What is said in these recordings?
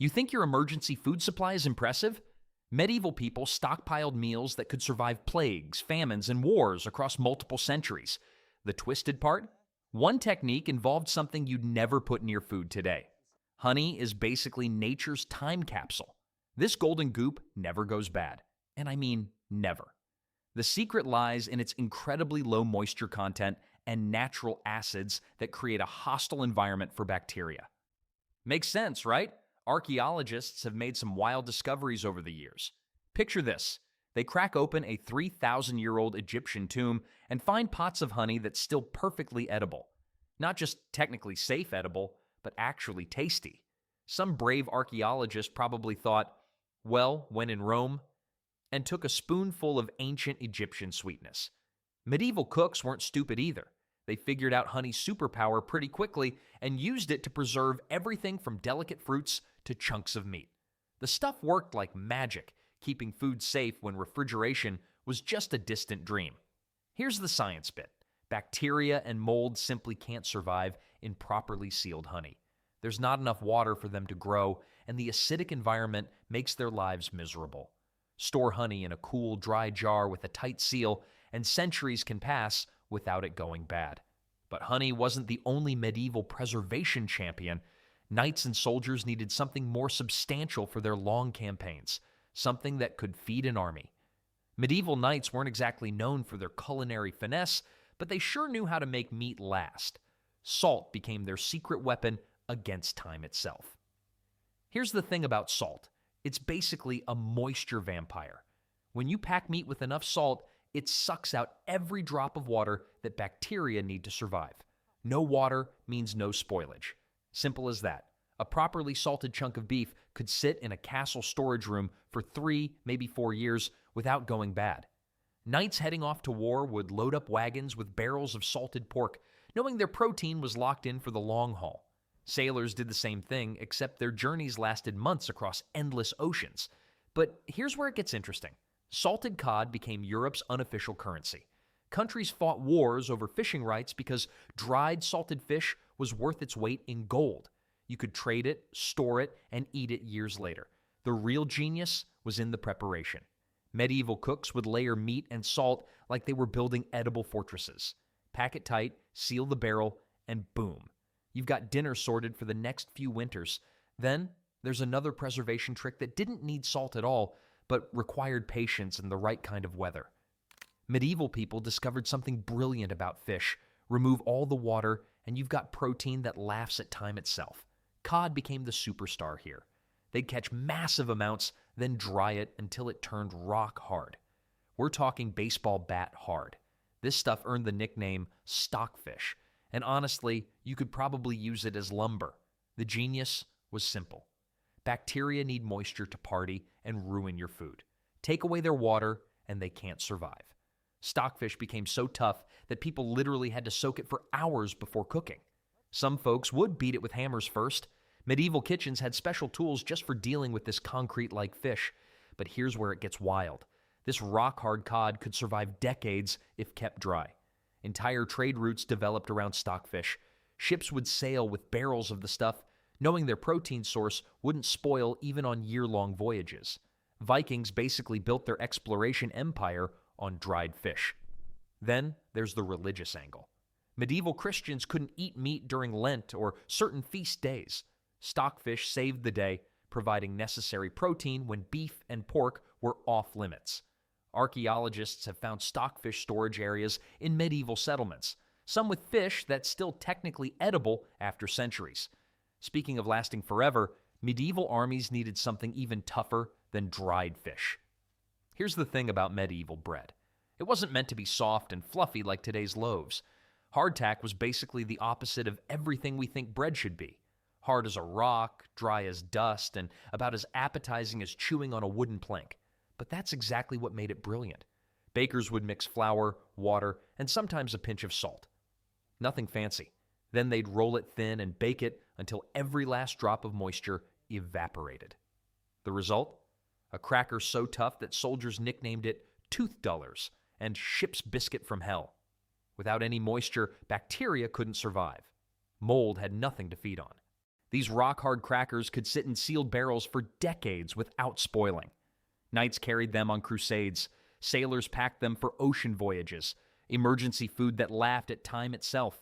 You think your emergency food supply is impressive? Medieval people stockpiled meals that could survive plagues, famines, and wars across multiple centuries. The twisted part? One technique involved something you'd never put in your food today. Honey is basically nature's time capsule. This golden goop never goes bad. And I mean never. The secret lies in its incredibly low moisture content and natural acids that create a hostile environment for bacteria. Makes sense, right? Archaeologists have made some wild discoveries over the years. Picture this. They crack open a 3,000-year-old Egyptian tomb and find pots of honey that's still perfectly edible. Not just technically safe edible, but actually tasty. Some brave archaeologist probably thought, well, when in Rome, and took a spoonful of ancient Egyptian sweetness. Medieval cooks weren't stupid either. They figured out honey's superpower pretty quickly and used it to preserve everything from delicate fruits to chunks of meat. The stuff worked like magic, keeping food safe when refrigeration was just a distant dream. Here's the science bit. Bacteria and mold simply can't survive in properly sealed honey. There's not enough water for them to grow, and the acidic environment makes their lives miserable. Store honey in a cool, dry jar with a tight seal, and centuries can pass without it going bad. But honey wasn't the only medieval preservation champion. Knights and soldiers needed something more substantial for their long campaigns, something that could feed an army. Medieval knights weren't exactly known for their culinary finesse, but they sure knew how to make meat last. Salt became their secret weapon against time itself. Here's the thing about salt. It's basically a moisture vampire. When you pack meat with enough salt, it sucks out every drop of water that bacteria need to survive. No water means no spoilage. Simple as that. A properly salted chunk of beef could sit in a castle storage room for 3, maybe 4 years without going bad. Knights heading off to war would load up wagons with barrels of salted pork, knowing their protein was locked in for the long haul. Sailors did the same thing, except their journeys lasted months across endless oceans. But here's where it gets interesting. Salted cod became Europe's unofficial currency. Countries fought wars over fishing rights because dried salted fish was worth its weight in gold. You could trade it, store it, and eat it years later. The real genius was in the preparation. Medieval cooks would layer meat and salt like they were building edible fortresses. Pack it tight, seal the barrel, and boom. You've got dinner sorted for the next few winters. Then there's another preservation trick that didn't need salt at all, but required patience and the right kind of weather. Medieval people discovered something brilliant about fish. Remove all the water, and you've got protein that laughs at time itself. Cod became the superstar here. They'd catch massive amounts, then dry it until it turned rock hard. We're talking baseball bat hard. This stuff earned the nickname Stockfish, and honestly, you could probably use it as lumber. The genius was simple. Bacteria need moisture to party and ruin your food. Take away their water, and they can't survive. Stockfish became so tough that people literally had to soak it for hours before cooking. Some folks would beat it with hammers first. Medieval kitchens had special tools just for dealing with this concrete-like fish. But here's where it gets wild. This rock-hard cod could survive decades if kept dry. Entire trade routes developed around stockfish. Ships would sail with barrels of the stuff, knowing their protein source wouldn't spoil even on year-long voyages. Vikings basically built their exploration empire on dried fish. Then there's the religious angle. Medieval Christians couldn't eat meat during Lent or certain feast days. Stockfish saved the day, providing necessary protein when beef and pork were off limits. Archaeologists have found stockfish storage areas in medieval settlements, some with fish that's still technically edible after centuries. Speaking of lasting forever, medieval armies needed something even tougher than dried fish. Here's the thing about medieval bread. It wasn't meant to be soft and fluffy like today's loaves. Hardtack was basically the opposite of everything we think bread should be. Hard as a rock, dry as dust, and about as appetizing as chewing on a wooden plank. But that's exactly what made it brilliant. Bakers would mix flour, water, and sometimes a pinch of salt. Nothing fancy. Then they'd roll it thin and bake it until every last drop of moisture evaporated. The result? A cracker so tough that soldiers nicknamed it tooth dullers and ship's biscuit from hell. Without any moisture, bacteria couldn't survive. Mold had nothing to feed on. These rock-hard crackers could sit in sealed barrels for decades without spoiling. Knights carried them on crusades. Sailors packed them for ocean voyages, emergency food that laughed at time itself.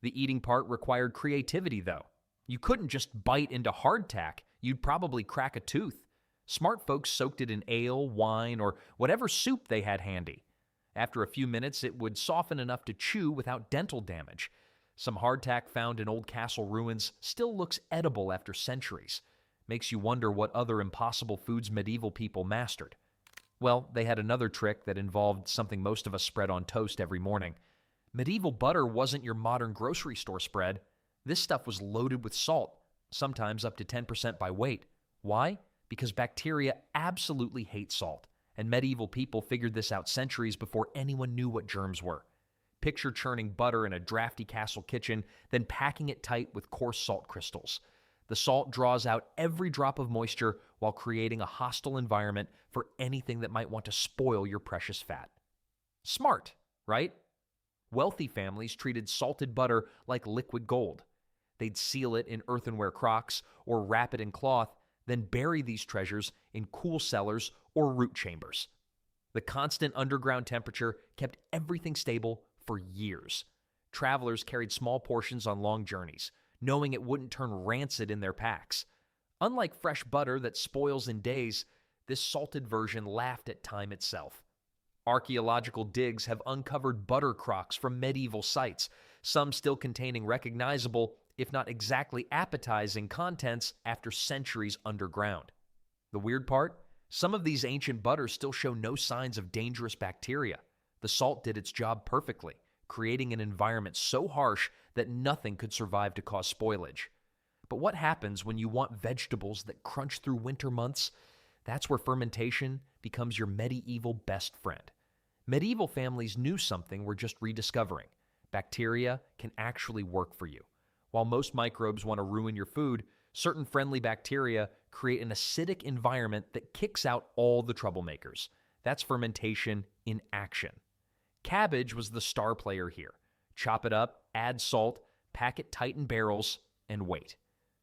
The eating part required creativity, though. You couldn't just bite into hardtack. You'd probably crack a tooth. Smart folks soaked it in ale, wine, or whatever soup they had handy. After a few minutes, it would soften enough to chew without dental damage. Some hardtack found in old castle ruins still looks edible after centuries. Makes you wonder what other impossible foods medieval people mastered. Well, they had another trick that involved something most of us spread on toast every morning. Medieval butter wasn't your modern grocery store spread. This stuff was loaded with salt, sometimes up to 10% by weight. Why? Because bacteria absolutely hate salt, and medieval people figured this out centuries before anyone knew what germs were. Picture churning butter in a drafty castle kitchen, then packing it tight with coarse salt crystals. The salt draws out every drop of moisture while creating a hostile environment for anything that might want to spoil your precious fat. Smart, right? Wealthy families treated salted butter like liquid gold. They'd seal it in earthenware crocks or wrap it in cloth, then bury these treasures in cool cellars or root chambers. The constant underground temperature kept everything stable for years. Travelers carried small portions on long journeys, knowing it wouldn't turn rancid in their packs. Unlike fresh butter that spoils in days, this salted version laughed at time itself. Archaeological digs have uncovered butter crocks from medieval sites, some still containing recognizable, if not exactly appetizing, contents after centuries underground. The weird part? Some of these ancient butters still show no signs of dangerous bacteria. The salt did its job perfectly, creating an environment so harsh that nothing could survive to cause spoilage. But what happens when you want vegetables that crunch through winter months? That's where fermentation becomes your medieval best friend. Medieval families knew something we're just rediscovering. Bacteria can actually work for you. While most microbes want to ruin your food, certain friendly bacteria create an acidic environment that kicks out all the troublemakers. That's fermentation in action. Cabbage was the star player here. Chop it up, add salt, pack it tight in barrels, and wait.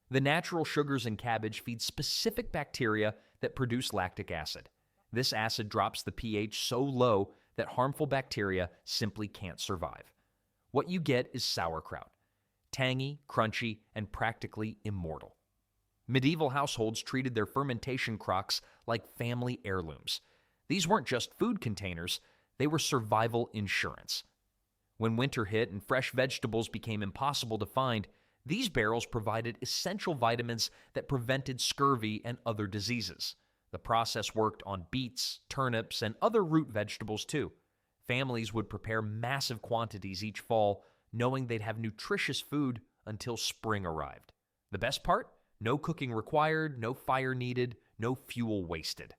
The natural sugars in cabbage feed specific bacteria that produce lactic acid. This acid drops the pH so low that harmful bacteria simply can't survive. What you get is sauerkraut. Tangy, crunchy, and practically immortal. Medieval households treated their fermentation crocks like family heirlooms. These weren't just food containers, they were survival insurance. When winter hit and fresh vegetables became impossible to find, these barrels provided essential vitamins that prevented scurvy and other diseases. The process worked on beets, turnips, and other root vegetables too. Families would prepare massive quantities each fall, knowing they'd have nutritious food until spring arrived. The best part? No cooking required, no fire needed, no fuel wasted.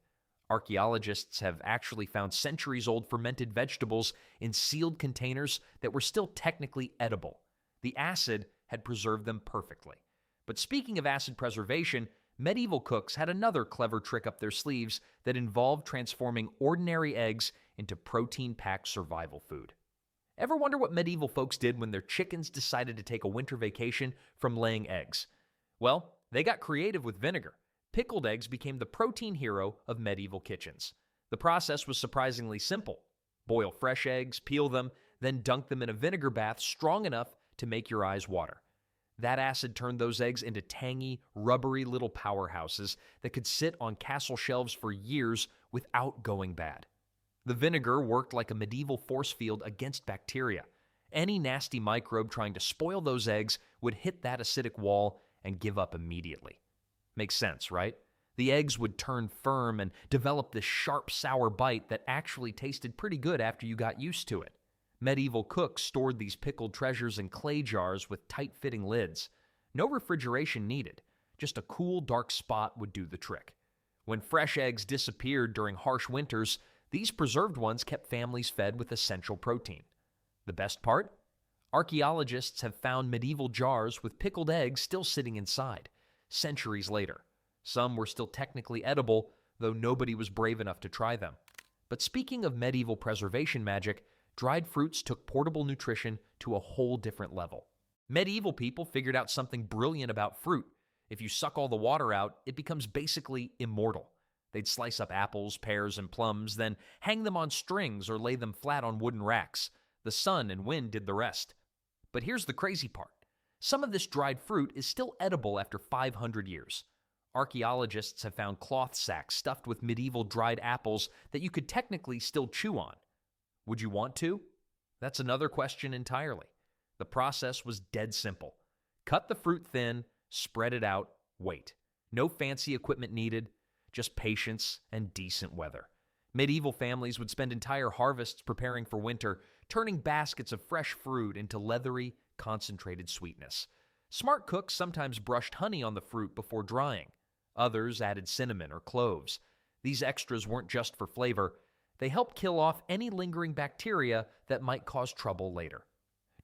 Archaeologists have actually found centuries-old fermented vegetables in sealed containers that were still technically edible. The acid had preserved them perfectly. But speaking of acid preservation, medieval cooks had another clever trick up their sleeves that involved transforming ordinary eggs into protein-packed survival food. Ever wonder what medieval folks did when their chickens decided to take a winter vacation from laying eggs? Well, they got creative with vinegar. Pickled eggs became the protein hero of medieval kitchens. The process was surprisingly simple. Boil fresh eggs, peel them, then dunk them in a vinegar bath strong enough to make your eyes water. That acid turned those eggs into tangy, rubbery little powerhouses that could sit on castle shelves for years without going bad. The vinegar worked like a medieval force field against bacteria. Any nasty microbe trying to spoil those eggs would hit that acidic wall and give up immediately. Makes sense, right? The eggs would turn firm and develop this sharp, sour bite that actually tasted pretty good after you got used to it. Medieval cooks stored these pickled treasures in clay jars with tight-fitting lids. No refrigeration needed. Just a cool, dark spot would do the trick. When fresh eggs disappeared during harsh winters, these preserved ones kept families fed with essential protein. The best part? Archaeologists have found medieval jars with pickled eggs still sitting inside, centuries later. Some were still technically edible, though nobody was brave enough to try them. But speaking of medieval preservation magic, dried fruits took portable nutrition to a whole different level. Medieval people figured out something brilliant about fruit. If you suck all the water out, it becomes basically immortal. They'd slice up apples, pears, and plums, then hang them on strings or lay them flat on wooden racks. The sun and wind did the rest. But here's the crazy part. Some of this dried fruit is still edible after 500 years. Archaeologists have found cloth sacks stuffed with medieval dried apples that you could technically still chew on. Would you want to? That's another question entirely. The process was dead simple. Cut the fruit thin, spread it out, wait. No fancy equipment needed, just patience and decent weather. Medieval families would spend entire harvests preparing for winter, turning baskets of fresh fruit into leathery, concentrated sweetness. Smart cooks sometimes brushed honey on the fruit before drying. Others added cinnamon or cloves. These extras weren't just for flavor. They helped kill off any lingering bacteria that might cause trouble later.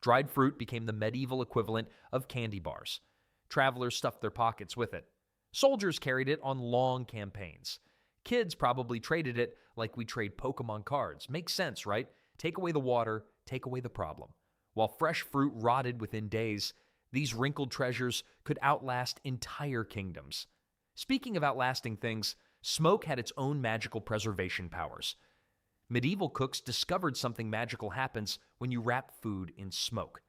Dried fruit became the medieval equivalent of candy bars. Travelers stuffed their pockets with it. Soldiers carried it on long campaigns. Kids probably traded it like we trade Pokemon cards. Makes sense, right? Take away the water, take away the problem. While fresh fruit rotted within days, these wrinkled treasures could outlast entire kingdoms. Speaking of outlasting things, smoke had its own magical preservation powers. Medieval cooks discovered something magical happens when you wrap food in smoke.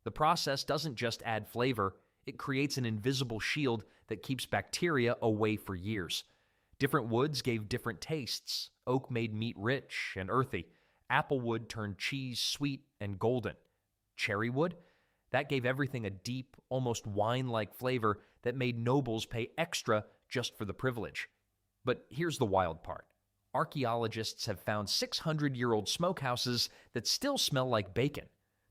The process doesn't just add flavor, it creates an invisible shield that keeps bacteria away for years. Different woods gave different tastes. Oak made meat rich and earthy. Applewood turned cheese sweet and golden. Cherry wood? That gave everything a deep, almost wine-like flavor that made nobles pay extra just for the privilege. But here's the wild part. Archaeologists have found 600-year-old smokehouses that still smell like bacon.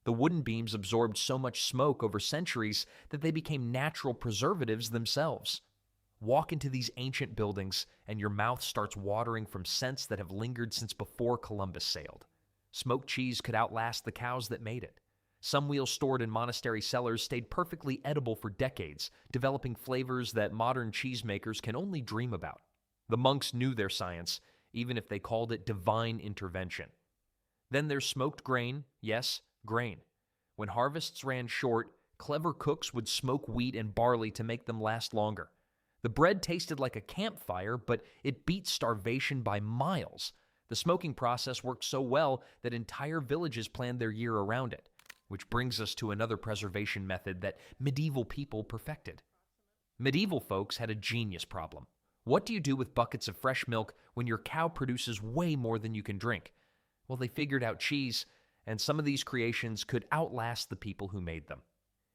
The wooden beams absorbed so much smoke over centuries that they became natural preservatives themselves. Walk into these ancient buildings, and your mouth starts watering from scents that have lingered since before Columbus sailed. Smoked cheese could outlast the cows that made it. Some wheels stored in monastery cellars stayed perfectly edible for decades, developing flavors that modern cheesemakers can only dream about. The monks knew their science, even if they called it divine intervention. Then there's smoked grain, yes, grain. When harvests ran short, clever cooks would smoke wheat and barley to make them last longer. The bread tasted like a campfire, but it beat starvation by miles. The smoking process worked so well that entire villages planned their year around it, which brings us to another preservation method that medieval people perfected. Medieval folks had a genius problem. What do you do with buckets of fresh milk when your cow produces way more than you can drink? Well, they figured out cheese, and some of these creations could outlast the people who made them.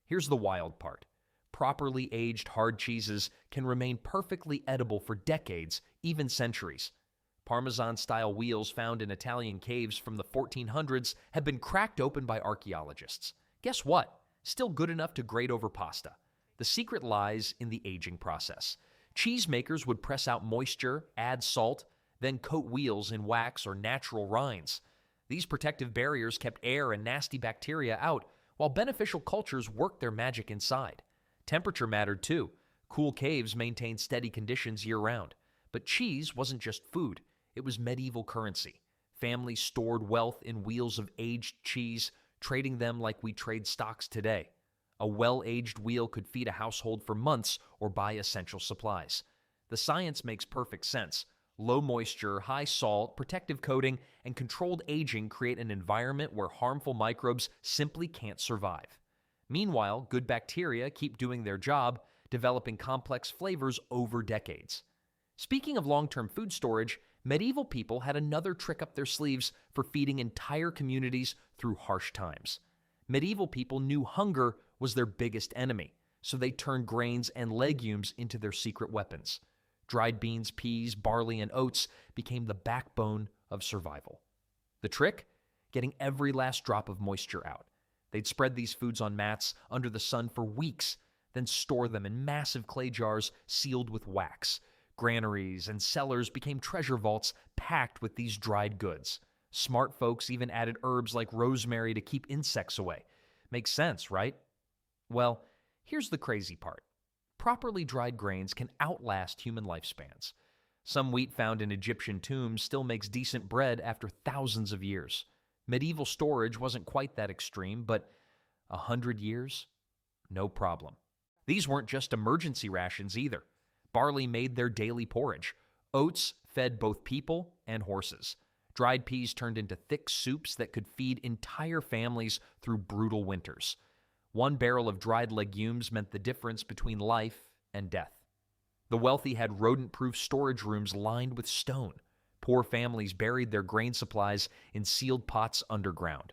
Here's the wild part. Properly aged hard cheeses can remain perfectly edible for decades, even centuries. Parmesan-style wheels found in Italian caves from the 1400s have been cracked open by archaeologists. Guess what? Still good enough to grate over pasta. The secret lies in the aging process. Cheesemakers would press out moisture, add salt, then coat wheels in wax or natural rinds. These protective barriers kept air and nasty bacteria out, while beneficial cultures worked their magic inside. Temperature mattered too. Cool caves maintained steady conditions year-round. But cheese wasn't just food. It was medieval currency. Families stored wealth in wheels of aged cheese, trading them like we trade stocks today. A well-aged wheel could feed a household for months or buy essential supplies. The science makes perfect sense. Low moisture, high salt, protective coating, and controlled aging create an environment where harmful microbes simply can't survive. Meanwhile, good bacteria keep doing their job, developing complex flavors over decades. Speaking of long-term food storage, medieval people had another trick up their sleeves for feeding entire communities through harsh times. Medieval people knew hunger was their biggest enemy, so they turned grains and legumes into their secret weapons. Dried beans, peas, barley, and oats became the backbone of survival. The trick? Getting every last drop of moisture out. They'd spread these foods on mats under the sun for weeks, then store them in massive clay jars sealed with wax. Granaries and cellars became treasure vaults packed with these dried goods. Smart folks even added herbs like rosemary to keep insects away. Makes sense, right? Well, here's the crazy part. Properly dried grains can outlast human lifespans. Some wheat found in Egyptian tombs still makes decent bread after thousands of years. Medieval storage wasn't quite that extreme, but 100 years? No problem. These weren't just emergency rations either. Barley made their daily porridge. Oats fed both people and horses. Dried peas turned into thick soups that could feed entire families through brutal winters. One barrel of dried legumes meant the difference between life and death. The wealthy had rodent-proof storage rooms lined with stone. Poor families buried their grain supplies in sealed pots underground.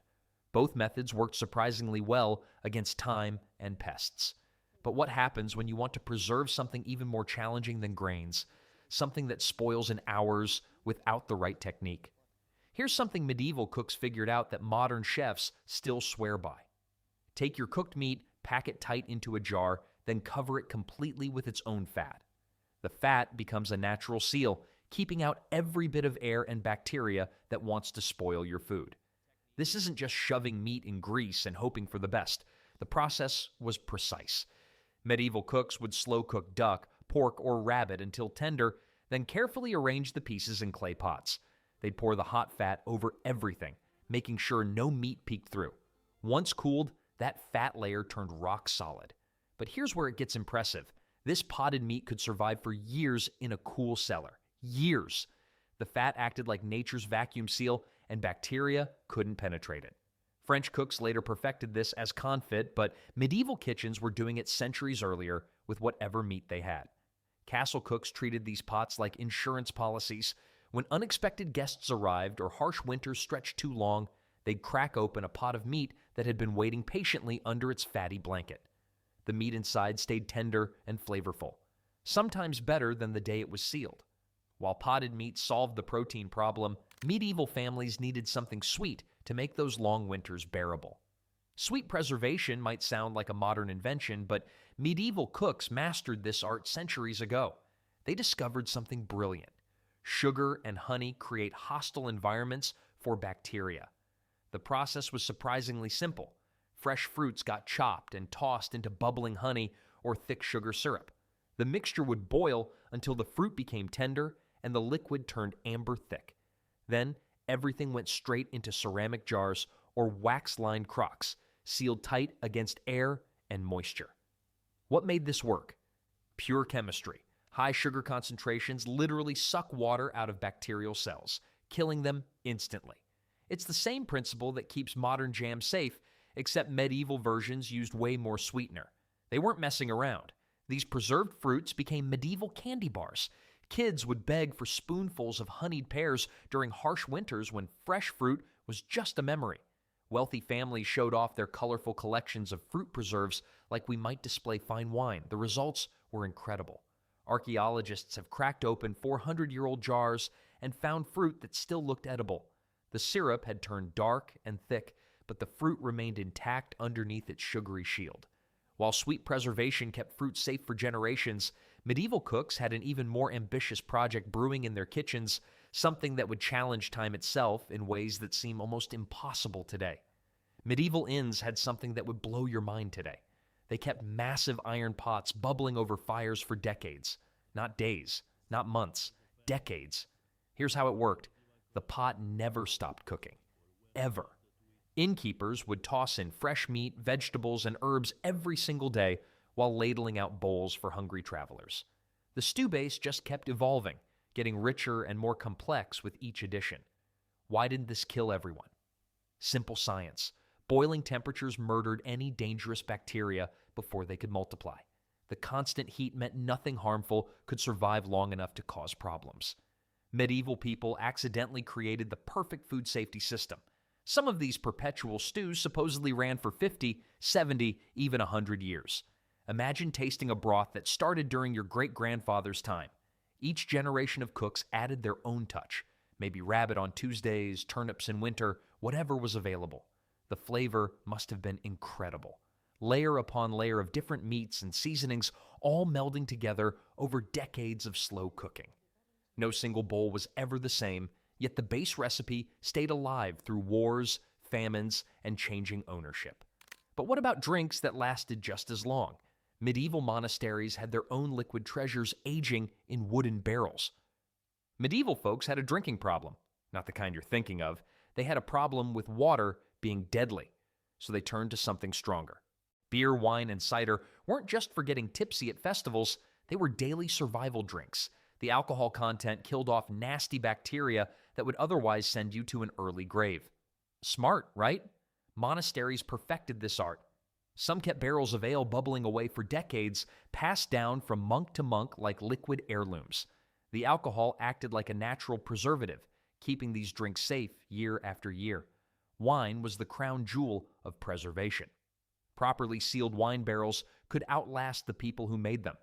Both methods worked surprisingly well against time and pests. But what happens when you want to preserve something even more challenging than grains, something that spoils in hours without the right technique? Here's something medieval cooks figured out that modern chefs still swear by. Take your cooked meat, pack it tight into a jar, then cover it completely with its own fat. The fat becomes a natural seal, keeping out every bit of air and bacteria that wants to spoil your food. This isn't just shoving meat in grease and hoping for the best. The process was precise. Medieval cooks would slow cook duck, pork, or rabbit until tender, then carefully arrange the pieces in clay pots. They'd pour the hot fat over everything, making sure no meat peeked through. Once cooled, that fat layer turned rock solid. But here's where it gets impressive. This potted meat could survive for years in a cool cellar. Years. The fat acted like nature's vacuum seal, and bacteria couldn't penetrate it. French cooks later perfected this as confit, but medieval kitchens were doing it centuries earlier with whatever meat they had. Castle cooks treated these pots like insurance policies. When unexpected guests arrived or harsh winters stretched too long, they'd crack open a pot of meat that had been waiting patiently under its fatty blanket. The meat inside stayed tender and flavorful, sometimes better than the day it was sealed. While potted meat solved the protein problem, medieval families needed something sweet to make those long winters bearable. Sweet preservation might sound like a modern invention, but medieval cooks mastered this art centuries ago. They discovered something brilliant. Sugar and honey create hostile environments for bacteria. The process was surprisingly simple. Fresh fruits got chopped and tossed into bubbling honey or thick sugar syrup. The mixture would boil until the fruit became tender and the liquid turned amber thick. Then, everything went straight into ceramic jars or wax-lined crocks, sealed tight against air and moisture. What made this work? Pure chemistry. High sugar concentrations literally suck water out of bacterial cells, killing them instantly. It's the same principle that keeps modern jam safe, except medieval versions used way more sweetener. They weren't messing around. These preserved fruits became medieval candy bars. Kids would beg for spoonfuls of honeyed pears during harsh winters when fresh fruit was just a memory. Wealthy families showed off their colorful collections of fruit preserves like we might display fine wine. The results were incredible. Archaeologists have cracked open 400-year-old jars and found fruit that still looked edible. The syrup had turned dark and thick, but the fruit remained intact underneath its sugary shield. While sweet preservation kept fruit safe for generations, medieval cooks had an even more ambitious project brewing in their kitchens, something that would challenge time itself in ways that seem almost impossible today. Medieval inns had something that would blow your mind today. They kept massive iron pots bubbling over fires for decades. Not days, not months, decades. Here's how it worked. The pot never stopped cooking. Ever. Innkeepers would toss in fresh meat, vegetables, and herbs every single day while ladling out bowls for hungry travelers. The stew base just kept evolving, getting richer and more complex with each addition. Why didn't this kill everyone? Simple science. Boiling temperatures murdered any dangerous bacteria before they could multiply. The constant heat meant nothing harmful could survive long enough to cause problems. Medieval people accidentally created the perfect food safety system. Some of these perpetual stews supposedly ran for 50, 70, even 100 years. Imagine tasting a broth that started during your great-grandfather's time. Each generation of cooks added their own touch. Maybe rabbit on Tuesdays, turnips in winter, whatever was available. The flavor must have been incredible. Layer upon layer of different meats and seasonings, all melding together over decades of slow cooking. No single bowl was ever the same, yet the base recipe stayed alive through wars, famines, and changing ownership. But what about drinks that lasted just as long? Medieval monasteries had their own liquid treasures aging in wooden barrels. Medieval folks had a drinking problem, not the kind you're thinking of. They had a problem with water being deadly, so they turned to something stronger. Beer, wine, and cider weren't just for getting tipsy at festivals, they were daily survival drinks. The alcohol content killed off nasty bacteria that would otherwise send you to an early grave. Smart, right? Monasteries perfected this art. Some kept barrels of ale bubbling away for decades, passed down from monk to monk like liquid heirlooms. The alcohol acted like a natural preservative, keeping these drinks safe year after year. Wine was the crown jewel of preservation. Properly sealed wine barrels could outlast the people who made them.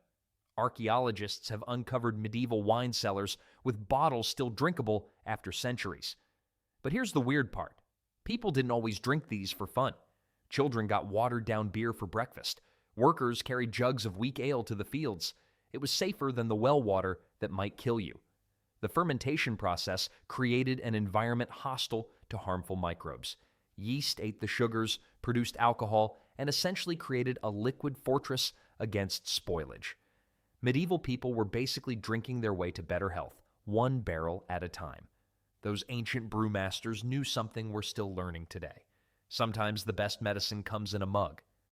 Archaeologists have uncovered medieval wine cellars with bottles still drinkable after centuries. But here's the weird part. People didn't always drink these for fun. Children got watered-down beer for breakfast. Workers carried jugs of weak ale to the fields. It was safer than the well water that might kill you. The fermentation process created an environment hostile to harmful microbes. Yeast ate the sugars, produced alcohol, and essentially created a liquid fortress against spoilage. Medieval people were basically drinking their way to better health, one barrel at a time. Those ancient brewmasters knew something we're still learning today. Sometimes the best medicine comes in a mug.